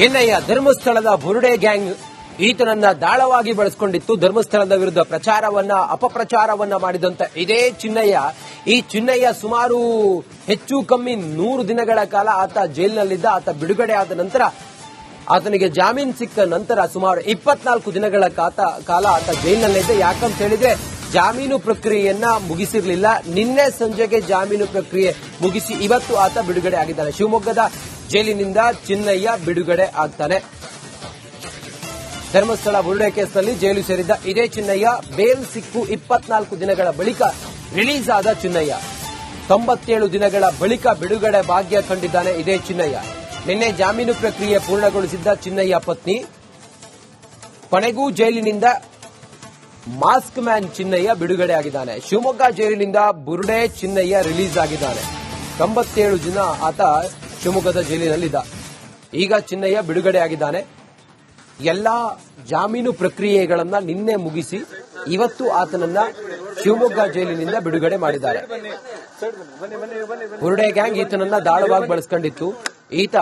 ಚೆನ್ನೈಯ ಧರ್ಮಸ್ಥಳದ ಬುರುಡೆ ಗ್ಯಾಂಗ್ ಈತನನ್ನ ದಾಳವಾಗಿ ಬಳಸಿಕೊಂಡಿತ್ತು. ಧರ್ಮಸ್ಥಳದ ವಿರುದ್ಧ ಪ್ರಚಾರವನ್ನ ಅಪಪ್ರಚಾರವನ್ನ ಮಾಡಿದಂತ ಇದೇ ಈ ಚಿನ್ನಯ್ಯ ಸುಮಾರು ಹೆಚ್ಚು ಕಮ್ಮಿ 100 ದಿನಗಳ ಕಾಲ ಆತ ಜೈಲಿನಲ್ಲಿದ್ದ. ಆತ ಬಿಡುಗಡೆ ಆದ ನಂತರ ಆತನಿಗೆ ಜಾಮೀನು ಸಿಕ್ಕ ನಂತರ ಸುಮಾರು 24 ದಿನಗಳ ಕಾಲ ಆತ ಜೈಲಿನಲ್ಲಿದ್ದ. ಯಾಕಂತ ಹೇಳಿದ್ರೆ ಜಾಮೀನು ಪ್ರಕ್ರಿಯೆಯನ್ನ ಮುಗಿಸಿರಲಿಲ್ಲ. ನಿನ್ನೆ ಸಂಜೆಗೆ ಜಾಮೀನು ಪ್ರಕ್ರಿಯೆ ಮುಗಿಸಿ ಇವತ್ತು ಆತ ಬಿಡುಗಡೆ ಆಗಿದ್ದಾನೆ. ಶಿವಮೊಗ್ಗದ ಜೈಲಿನಿಂದ ಚಿನ್ನಯ್ಯ ಬಿಡುಗಡೆ ಆಗ್ತಾನೆ. ಧರ್ಮಸ್ಥಳ ಬುರುಡೆ ಕೇಸ್ನಲ್ಲಿ ಜೈಲು ಸೇರಿದ್ದ ಇದೇ ಚಿನ್ನಯ್ಯ ಬೇಲ್ ಸಿಕ್ಕು 24 ದಿನಗಳ ಬಳಿಕ ರಿಲೀಸ್ ಆದ ಚಿನ್ನಯ್ಯ 97 ದಿನಗಳ ಬಳಿಕ ಬಿಡುಗಡೆ ಭಾಗ್ಯ ಕಂಡಿದ್ದಾನೆ. ಇದೇ ಚಿನ್ನಯ್ಯ ನಿನ್ನೆ ಜಾಮೀನು ಪ್ರಕ್ರಿಯೆ ಪೂರ್ಣಗೊಳಿಸಿದ್ದ ಚಿನ್ನಯ್ಯ ಪತ್ನಿ ಕೊನೆಗೂ ಜೈಲಿನಿಂದ ಮಾಸ್ಕ್ ಮ್ಯಾನ್ ಚಿನ್ನಯ್ಯ ಬಿಡುಗಡೆ ಆಗಿದ್ದಾನೆ. ಶಿವಮೊಗ್ಗ ಜೈಲಿನಿಂದ ಬುರುಡೆ ಚಿನ್ನಯ್ಯ ರಿಲೀಸ್ ಆಗಿದ್ದಾನೆ. 97 ದಿನ ಆತ ಶಿವಮೊಗ್ಗದ ಜೈಲಿನಲ್ಲಿದ್ದ. ಈಗ ಚಿನ್ನಯ್ಯ ಬಿಡುಗಡೆ ಆಗಿದ್ದಾನೆ. ಎಲ್ಲಾ ಜಾಮೀನು ಪ್ರಕ್ರಿಯೆಗಳನ್ನ ನಿನ್ನೆ ಮುಗಿಸಿ ಇವತ್ತು ಆತನನ್ನ ಶಿವಮೊಗ್ಗ ಜೈಲಿನಿಂದ ಬಿಡುಗಡೆ ಮಾಡಿದ್ದಾರೆ. ಬುರುಡೆ ಗ್ಯಾಂಗ್ ಈತನನ್ನ ದಾಳವಾಗಿ ಬಳಸಿಕೊಂಡಿತ್ತು. ಈತ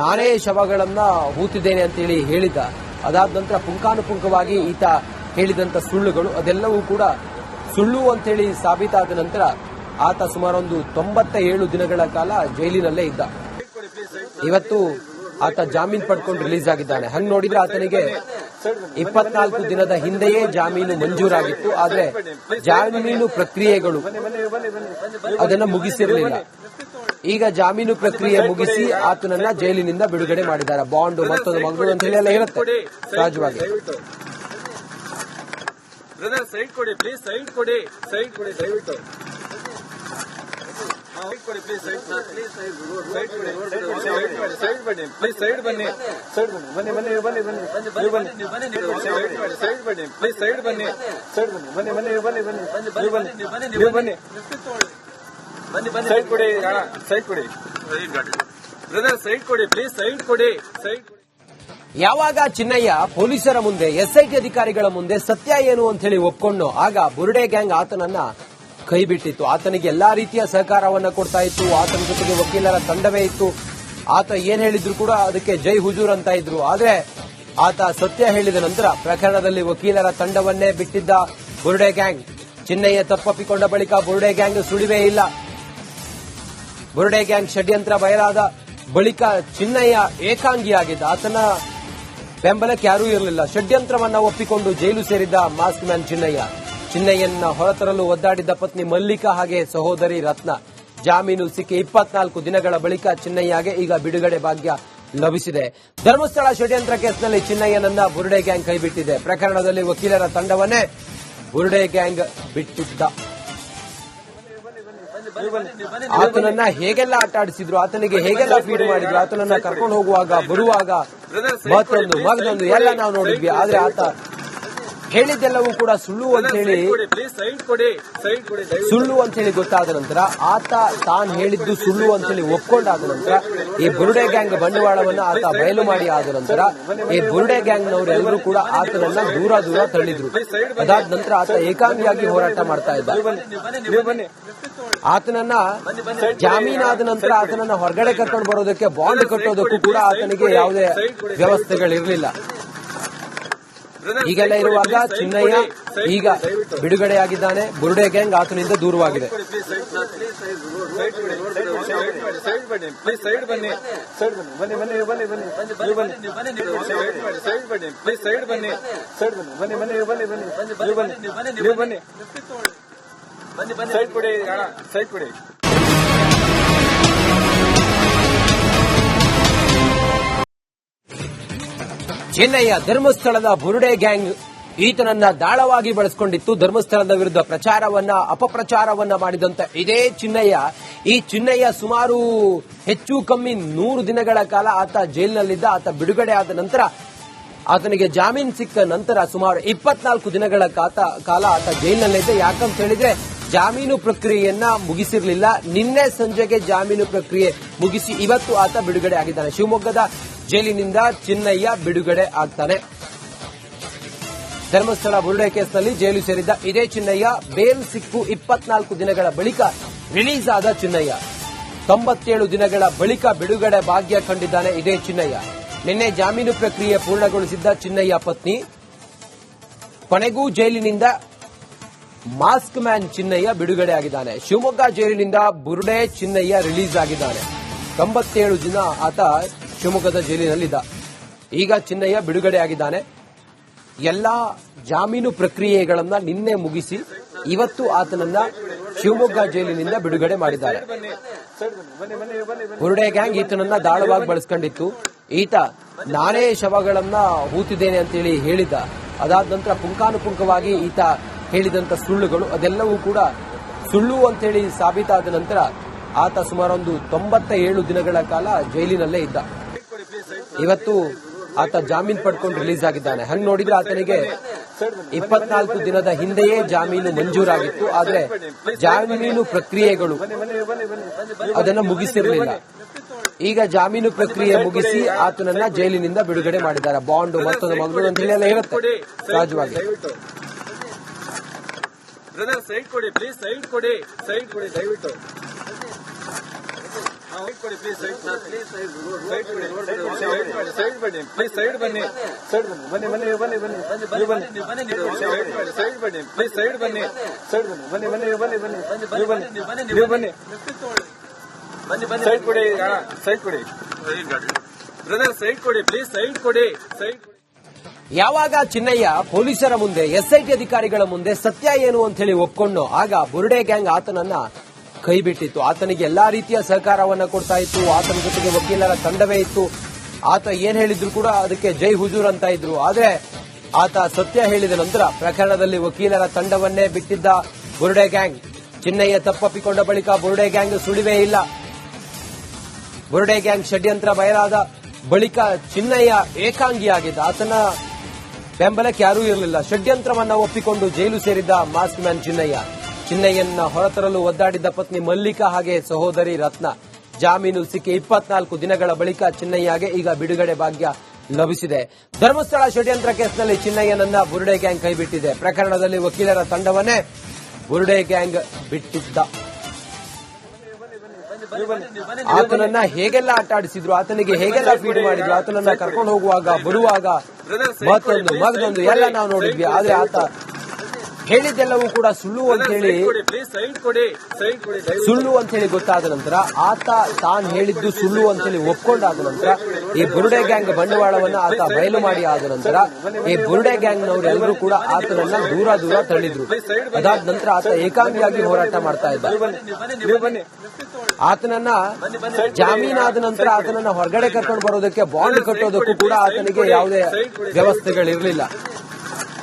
ನಾನೇ ಶವಗಳನ್ನ ಹೂತಿದ್ದೇನೆ ಅಂತೇಳಿ ಹೇಳಿದ್ದ. ಅದಾದ ನಂತರ ಪುಂಖಾನುಪುಂಖವಾಗಿ ಈತ ಹೇಳಿದಂತ ಸುಳ್ಳುಗಳು ಅದೆಲ್ಲವೂ ಕೂಡ ಸುಳ್ಳು ಅಂತೇಳಿ ಸಾಬೀತಾದ ನಂತರ ಆತ ಸುಮಾರೊಂದು 97 ದಿನಗಳ ಕಾಲ ಜೈಲಿನಲ್ಲೇ ಇದ್ದ. ಇವತ್ತು ಆತ ಜಾಮೀನು ಪಡ್ಕೊಂಡು ರಿಲೀಸ್ ಆಗಿದ್ದಾನೆ. ಹಂಗ್ ನೋಡಿದ್ರೆ ಆತನಿಗೆ 24 ದಿನದ ಹಿಂದೆಯೇ ಜಾಮೀನು ಮಂಜೂರಾಗಿತ್ತು. ಆದ್ರೆ ಜಾಮೀನು ಪ್ರಕ್ರಿಯೆಗಳು ಅದನ್ನ ಮುಗಿಸಿರಲಿಲ್ಲ. ಈಗ ಜಾಮೀನು ಪ್ರಕ್ರಿಯೆ ಮುಗಿಸಿ ಆತನನ್ನ ಜೈಲಿನಿಂದ ಬಿಡುಗಡೆ ಮಾಡಿದ್ದಾರೆ. ಬಾಂಡ್ ಮತ್ತೊಂದು ಮಂಗಳೂರು ಅಂತ ಹೇಳಿ ಎಲ್ಲ ಇರುತ್ತೆ ಸಹಜವಾಗಿ. ಸೈಡ್ ಕೊಡಿ ಪ್ಲೀಸ್, ಸೈಡ್ ಕೊಡಿ, ಸೈಡ್ ಕೊಡಿ ದಯವಿಟ್ಟು. ಕೊಡಿ ಪ್ಲೀಸ್, ಸೈಡ್ ಕೊಡಿ, ಸೈಡ್ ಬನ್ನಿ ಪ್ಲೀಸ್, ಸೈಡ್ ಬನ್ನಿ, ಸೈಡ್ ಬನ್ನಿ, ಬನ್ನಿ ಬನ್ನಿ ಬನ್ನಿ ಬನ್ನಿ, ಸೈಡ್ ಬನ್ನಿ ಪ್ಲೀಸ್, ಸೈಡ್ ಬನ್ನಿ, ಸೈಡ್ ಬನ್ನಿ, ಬನ್ನಿ ಬನ್ನಿ ಬನ್ನಿ ಬನ್ನಿ ಬನ್ನಿ ಬನ್ನಿ, ಸೈಡ್ ಕೊಡಿ, ಸೈಡ್ ಕೊಡಿ ಬ್ರದರ್, ಸೈಡ್ ಕೊಡಿ ಪ್ಲೀಸ್, ಸೈಡ್ ಕೊಡಿ, ಸೈಡ್ ಕೊಡಿ. ಯಾವಾಗ ಚಿನ್ನಯ್ಯ ಪೊಲೀಸರ ಮುಂದೆ ಎಸ್ಐಟಿ ಅಧಿಕಾರಿಗಳ ಮುಂದೆ ಸತ್ಯ ಏನು ಅಂತ ಹೇಳಿ ಒಪ್ಕೊಂಡು ಆಗ ಬುರುಡೆ ಗ್ಯಾಂಗ್ ಆತನನ್ನ ಕೈ ಬಿಟ್ಟಿತ್ತು. ಆತನಿಗೆ ಎಲ್ಲಾ ರೀತಿಯ ಸಹಕಾರವನ್ನ ಕೊಡ್ತಾ ಇತ್ತು. ಆತನ ಜೊತೆಗೆ ವಕೀಲರ ತಂಡವೇ ಇತ್ತು. ಆತ ಏನ್ ಹೇಳಿದ್ರು ಕೂಡ ಅದಕ್ಕೆ ಜೈ ಹುಜೂರ್ ಅಂತ ಇದ್ರು. ಆದ್ರೆ ಆತ ಸತ್ಯ ಹೇಳಿದ ನಂತರ ಪ್ರಕರಣದಲ್ಲಿ ವಕೀಲರ ತಂಡವನ್ನೇ ಬಿಟ್ಟಿದ್ದ ಬುರುಡೆ ಗ್ಯಾಂಗ್. ಚಿನ್ನಯ್ಯ ತಪ್ಪಪ್ಪಿಕೊಂಡ ಬಳಿಕ ಬುರುಡೆ ಗ್ಯಾಂಗ್ ಸುಳಿವೇ ಇಲ್ಲ. ಬುರುಡೆ ಗ್ಯಾಂಗ್ ಷಡ್ಯಂತ್ರ ಬಯಲಾದ ಬಳಿಕ ಚಿನ್ನಯ್ಯ ಏಕಾಂಗಿಯಾಗಿದ್ದ. ಆತನ ಬೆಂಬಲಕ್ಕೆ ಯಾರೂ ಇರಲಿಲ್ಲ. ಷಡ್ಯಂತ್ರವನ್ನ ಒಪ್ಪಿಕೊಂಡು ಜೈಲು ಸೇರಿದ್ದ ಮಾಸ್ಕ್ ಮ್ಯಾನ್ ಚಿನ್ನಯ್ಯನ ಹೊರತರಲು ಒದ್ದಾಡಿದ್ದ ಪತ್ನಿ ಮಲ್ಲಿಕಾ ಹಾಗೆ ಸಹೋದರಿ ರತ್ನ. ಜಾಮೀನು ಸಿಕ್ಕಿ 24 ದಿನಗಳ ಬಳಿಕ ಚಿನ್ನಯ್ಯಗೆ ಈಗ ಬಿಡುಗಡೆ ಭಾಗ್ಯ ಲಭಿಸಿದೆ. ಧರ್ಮಸ್ಥಳ ಷಡ್ಯಂತ್ರ ಕೇಸ್ನಲ್ಲಿ ಚಿನ್ನಯ್ಯನನ್ನ ಬುರುಡೆ ಗ್ಯಾಂಗ್ ಕೈಬಿಟ್ಟಿದೆ. ಪ್ರಕರಣದಲ್ಲಿ ವಕೀಲರ ತಂಡವನ್ನೇ ಬುರುಡೆ ಗ್ಯಾಂಗ್ ಬಿಟ್ಟಿದ್ದ. ಆತನನ್ನ ಹೇಗೆಲ್ಲ ಆಟ ಆಡಿಸಿದ್ರು, ಆತನಿಗೆ ಹೇಗೆಲ್ಲ ಫೀಡ್ ಮಾಡಿದ್ರು, ಆತನನ್ನ ಕರ್ಕೊಂಡು ಹೋಗುವಾಗ ಬರುವಾಗ ಮಗದೊಂದು ಎಲ್ಲ ನಾವು ನೋಡಿದ್ವಿ. ಆದ್ರೆ ಆತ ಹೇಳಿದ್ದೆಲ್ಲವೂ ಕೂಡ ಸುಳ್ಳು ಅಂತ ಹೇಳಿ ಗೊತ್ತಾದ ನಂತರ ಆತ ತಾನು ಹೇಳಿದ್ದು ಸುಳ್ಳು ಅಂತ ಹೇಳಿ ಒಪ್ಕೊಂಡಾದ ನಂತರ ಈ ಬುರುಡೆ ಗ್ಯಾಂಗ್ ಬಂಡವಾಳವನ್ನ ಆತ ಬಯಲು ಮಾಡಿ ಆದ ನಂತರ ಈ ಬುರುಡೆ ಗ್ಯಾಂಗ್ನವರೆಲ್ಲರೂ ಕೂಡ ಆತನನ್ನ ದೂರ ತಳ್ಳಿದ್ರು. ಅದಾದ ನಂತರ ಆತ ಏಕಾಂಗಿಯಾಗಿ ಹೋರಾಟ ಮಾಡ್ತಾ ಇದ್ದ. ಆತನನ್ನ ಜಾಮೀನಾದ ನಂತರ ಆತನನ್ನ ಹೊರಗಡೆ ಕರ್ಕೊಂಡು ಬರೋದಕ್ಕೆ ಬಾಂಡ್ ಕಟ್ಟೋದಕ್ಕೂ ಕೂಡ ಆತನಿಗೆ ಯಾವುದೇ ವ್ಯವಸ್ಥೆಗಳಿರಲಿಲ್ಲ. ಹೀಗೆಲ್ಲ ಇರುವಾಗ ಚಿನ್ನಯ್ಯ ಈಗ ಬಿಡುಗಡೆಯಾಗಿದ್ದಾನೆ. ಬುರುಡೆ ಗ್ಯಾಂಗ್ ಆತನಿಂದ ದೂರವಾಗಿದೆ. ಚೆನ್ನೈಯ ಧರ್ಮಸ್ಥಳದ ಬುರುಡೆ ಗ್ಯಾಂಗ್ ಈತನನ್ನ ದಾಳವಾಗಿ ಬಳಸಿಕೊಂಡಿತ್ತು. ಧರ್ಮಸ್ಥಳದ ವಿರುದ್ಧ ಪ್ರಚಾರವನ್ನ ಅಪಪ್ರಚಾರವನ್ನ ಮಾಡಿದಂತ ಇದೇ ಚಿನ್ನಯ್ಯ ಸುಮಾರು ಹೆಚ್ಚು ಕಮ್ಮಿ 100 ದಿನಗಳ ಕಾಲ ಆತ ಜೈಲಿನಲ್ಲಿದ್ದ. ಆತ ಬಿಡುಗಡೆ ಆದ ನಂತರ ಆತನಿಗೆ ಜಾಮೀನು ಸಿಕ್ಕ ನಂತರ ಸುಮಾರು 24 ದಿನಗಳ ಕಾಲ ಆತ ಜೈಲಿನಲ್ಲಿದ್ದ. ಯಾಕಂತ ಹೇಳಿದ್ರೆ ಜಾಮೀನು ಪ್ರಕ್ರಿಯೆಯನ್ನ ಮುಗಿಸಿರಲಿಲ್ಲ. ನಿನ್ನೆ ಸಂಜೆಗೆ ಜಾಮೀನು ಪ್ರಕ್ರಿಯೆ ಮುಗಿಸಿ ಇವತ್ತು ಆತ ಬಿಡುಗಡೆ ಆಗಿದ್ದಾನೆ. ಶಿವಮೊಗ್ಗದ ಜೈಲಿನಿಂದ ಚಿನ್ನಯ್ಯ ಬಿಡುಗಡೆ ಆಗ್ತಾನೆ. ಧರ್ಮಸ್ಥಳ ಬುರುಡೆ ಕೇಸ್ನಲ್ಲಿ ಜೈಲು ಸೇರಿದ್ದ ಇದೇ ಚಿನ್ನಯ್ಯ ಬೇಲ್ ಸಿಕ್ಕು 24 ದಿನಗಳ ಬಳಿಕ ರಿಲೀಸ್ ಆದ ಚಿನ್ನಯ್ಯ 97 ದಿನಗಳ ಬಳಿಕ ಬಿಡುಗಡೆ ಭಾಗ್ಯ ಕಂಡಿದ್ದಾನೆ. ಇದೇ ಚಿನ್ನಯ್ಯ ನಿನ್ನೆ ಜಾಮೀನು ಪ್ರಕ್ರಿಯೆ ಪೂರ್ಣಗೊಳಿಸಿದ್ದ ಚಿನ್ನಯ್ಯ ಪತ್ನಿ ಕೊನೆಗೂ ಜೈಲಿನಿಂದ ಮಾಸ್ಕ್ ಮ್ಯಾನ್ ಚಿನ್ನಯ್ಯ ಬಿಡುಗಡೆ ಆಗಿದ್ದಾನೆ. ಶಿವಮೊಗ್ಗ ಜೈಲಿನಿಂದ ಬುರುಡೆ ಚಿನ್ನಯ್ಯ ರಿಲೀಸ್ ಆಗಿದ್ದಾನೆ. 97 ದಿನ ಆತ ಶಿವಮೊಗ್ಗದ ಜೈಲಿನಲ್ಲಿದ್ದ. ಈಗ ಚಿನ್ನಯ್ಯ ಬಿಡುಗಡೆ ಆಗಿದ್ದಾನೆ. ಎಲ್ಲಾ ಜಾಮೀನು ಪ್ರಕ್ರಿಯೆಗಳನ್ನ ನಿನ್ನೆ ಮುಗಿಸಿ ಇವತ್ತು ಆತನನ್ನ ಶಿವಮೊಗ್ಗ ಜೈಲಿನಿಂದ ಬಿಡುಗಡೆ ಮಾಡಿದ್ದಾರೆ. ಬುರುಡೆ ಗ್ಯಾಂಗ್ ಈತನನ್ನ ದಾಳವಾಗಿ ಬಳಸ್ಕೊಂಡಿತ್ತು. ಈತ ನಾನೇ ಶವಗಳನ್ನ ಹೂತಿದ್ದೇನೆ ಅಂತೇಳಿ ಹೇಳಿದ್ದ. ಅದಾದ ನಂತರ ಪುಂಖಾನುಪುಂಖವಾಗಿ ಈತ ಹೇಳಿದಂತ ಸುಳ್ಳುಗಳು ಅದೆಲ್ಲವೂ ಕೂಡ ಸುಳ್ಳು ಅಂತೇಳಿ ಸಾಬೀತಾದ ನಂತರ ಆತ ಸುಮಾರೊಂದು 97 ದಿನಗಳ ಕಾಲ ಜೈಲಿನಲ್ಲೇ ಇದ್ದ. ಇವತ್ತು ಆತ ಜಾಮೀನು ಪಡ್ಕೊಂಡು ರಿಲೀಸ್ ಆಗಿದ್ದಾನೆ. ಹಂಗ್ ನೋಡಿದ್ರೆ ಆತನಿಗೆ 24 ದಿನದ ಹಿಂದೆಯೇ ಜಾಮೀನು ಮಂಜೂರಾಗಿತ್ತು. ಆದ್ರೆ ಜಾಮೀನು ಪ್ರಕ್ರಿಯೆಗಳು ಅದನ್ನ ಮುಗಿಸಿರಲಿಲ್ಲ. ಈಗ ಜಾಮೀನು ಪ್ರಕ್ರಿಯೆ ಮುಗಿಸಿ ಆತನನ್ನ ಜೈಲಿನಿಂದ ಬಿಡುಗಡೆ ಮಾಡಿದ್ದಾರೆ. ಬಾಂಡ್ ಮತ್ತೊಂದು ಮಗಳು ಅಂತ ಹೇಳಿ ಎಲ್ಲ ಇರುತ್ತೆ ಸಹಜವಾಗಿ. ಬ್ರದರ್ ಸೈಡ್ ಕೊಡಿ ಪ್ಲೀಸ್, ಸೈಡ್ ಕೊಡಿ, ಸೈಡ್ ಕೊಡಿ ದಯವಿಟ್ಟು. ಸೈಡ್ ಕೊಡಿ ಪ್ಲೀಸ್, ಸೈಡ್ ಕೊಡಿ, ಸೈಡ್ ಕೊಡಿ, ಸೈಡ್ ಬನ್ನಿ ಪ್ಲೀಸ್, ಸೈಡ್ ಬನ್ನಿ, ಸೈಡ್ ಬನ್ನಿ, ಬನ್ನಿ ಬನ್ನಿ ಬನ್ನಿ ನೀವು ಬನ್ನಿ, ಸೈಡ್ ಬನ್ನಿ ಪ್ಲೀಸ್, ಸೈಡ್ ಬನ್ನಿ, ಸೈಡ್ ಬನ್ನಿ, ಬನ್ನಿ ಬನ್ನಿ ಬನ್ನಿ ನೀವು ಬನ್ನಿ, ನೀವು ಬನ್ನಿ, ಸೈಡ್ ಕೊಡಿ, ಸೈಡ್ ಕೊಡಿ ಬ್ರದರ್, ಸೈಡ್ ಕೊಡಿ ಪ್ಲೀಸ್, ಸೈಡ್ ಕೊಡಿ, ಸೈಡ್ ಕೊಡಿ. ಯಾವಾಗ ಚಿನ್ನಯ್ಯ ಪೊಲೀಸರ ಮುಂದೆ ಎಸ್ಐಟಿ ಅಧಿಕಾರಿಗಳ ಮುಂದೆ ಸತ್ಯ ಏನು ಅಂತ ಹೇಳಿ ಒಪ್ಕೊಂಡು ಆಗ ಬುರುಡೆ ಗ್ಯಾಂಗ್ ಆತನನ್ನ ಕೈ ಬಿಟ್ಟಿತ್ತು. ಆತನಿಗೆ ಎಲ್ಲಾ ರೀತಿಯ ಸಹಕಾರವನ್ನ ಕೊಡ್ತಾ ಇತ್ತು. ಆತನ ಜೊತೆಗೆ ವಕೀಲರ ತಂಡವೇ ಇತ್ತು. ಆತ ಏನ್ ಹೇಳಿದ್ರು ಕೂಡ ಅದಕ್ಕೆ ಜೈ ಹುಜೂರ್ ಅಂತ ಇದ್ರು. ಆದ್ರೆ ಆತ ಸತ್ಯ ಹೇಳಿದ ನಂತರ ಪ್ರಕರಣದಲ್ಲಿ ವಕೀಲರ ತಂಡವನ್ನೇ ಬಿಟ್ಟಿದ್ದ ಬುರುಡೆ ಗ್ಯಾಂಗ್. ಚಿನ್ನಯ್ಯ ತಪ್ಪಪ್ಪಿಕೊಂಡ ಬಳಿಕ ಬುರುಡೆ ಗ್ಯಾಂಗ್ ಸುಳಿವೇ ಇಲ್ಲ. ಬುರುಡೆ ಗ್ಯಾಂಗ್ ಷಡ್ಯಂತ್ರ ಬಯಲಾದ ಬಳಿಕ ಚಿನ್ನಯ್ಯ ಏಕಾಂಗಿಯಾಗಿದ್ದ. ಆತನ ಬೆಂಬಲಕ್ಕೆ ಯಾರೂ ಇರಲಿಲ್ಲ. ಷಡ್ಯಂತ್ರವನ್ನ ಒಪ್ಪಿಕೊಂಡು ಜೈಲು ಸೇರಿದ್ದ ಮಾಸ್ಕ್ ಮ್ಯಾನ್ ಚಿನ್ನಯ್ಯನ ಹೊರತರಲು ಒದ್ದಾಡಿದ್ದ ಪತ್ನಿ ಮಲ್ಲಿಕಾ ಹಾಗೆ ಸಹೋದರಿ ರತ್ನ. ಜಾಮೀನು ಸಿಕ್ಕಿ 24 ದಿನಗಳ ಬಳಿಕ ಚಿನ್ನಯ್ಯಗೆ ಈಗ ಬಿಡುಗಡೆ ಭಾಗ್ಯ ಲಭಿಸಿದೆ. ಧರ್ಮಸ್ಥಳ ಷಡ್ಯಂತ್ರ ಕೇಸ್ನಲ್ಲಿ ಚಿನ್ನಯ್ಯನನ್ನ ಬುರುಡೆ ಗ್ಯಾಂಗ್ ಕೈಬಿಟ್ಟಿದೆ. ಪ್ರಕರಣದಲ್ಲಿ ವಕೀಲರ ತಂಡವನ್ನೇ ಬುರುಡೆ ಗ್ಯಾಂಗ್ ಬಿಟ್ಟಿದ್ದ. ಆತನನ್ನ ಹೇಗೆಲ್ಲ ಆಟ ಆಡಿಸಿದ್ರು, ಆತನಿಗೆ ಹೇಗೆಲ್ಲ ಫೀಡ್ ಮಾಡಿದ್ರು, ಆತನನ್ನ ಕರ್ಕೊಂಡು ಹೋಗುವಾಗ ಬರುವಾಗ ಮತ್ತೊಂದು ಎಲ್ಲ ನಾವು ನೋಡಿದ್ವಿ. ಆದ್ರೆ ಆತ ಹೇಳಿದ್ದೆಲ್ಲವೂ ಕೂಡ ಸುಳ್ಳು ಅಂತ ಹೇಳಿ ಗೊತ್ತಾದ ನಂತರ ಆತ ತಾನು ಹೇಳಿದ್ದು ಸುಳ್ಳು ಅಂತ ಹೇಳಿ ಒಪ್ಕೊಂಡಾದ ನಂತರ ಈ ಬುರುಡೆ ಗ್ಯಾಂಗ್ ಬಂಡವಾಳವನ್ನ ಆತ ಬಯಲು ಮಾಡಿ ಆದ ನಂತರ ಈ ಬುರುಡೆ ಗ್ಯಾಂಗ್ನವರೆಲ್ಲರೂ ಕೂಡ ಆತನನ್ನ ದೂರ ತಳ್ಳಿದ್ರು. ಅದಾದ ನಂತರ ಆತ ಏಕಾಂಗಿಯಾಗಿ ಹೋರಾಟ ಮಾಡ್ತಾ ಇದ್ದ. ಆತನನ್ನ ಜಾಮೀನಾದ ನಂತರ ಆತನನ್ನ ಹೊರಗಡೆ ಕರ್ಕೊಂಡು ಬರೋದಕ್ಕೆ ಬಾಂಡ್ ಕಟ್ಟೋದಕ್ಕೂ ಕೂಡ ಆತನಿಗೆ ಯಾವುದೇ ವ್ಯವಸ್ಥೆಗಳಿರಲಿಲ್ಲ.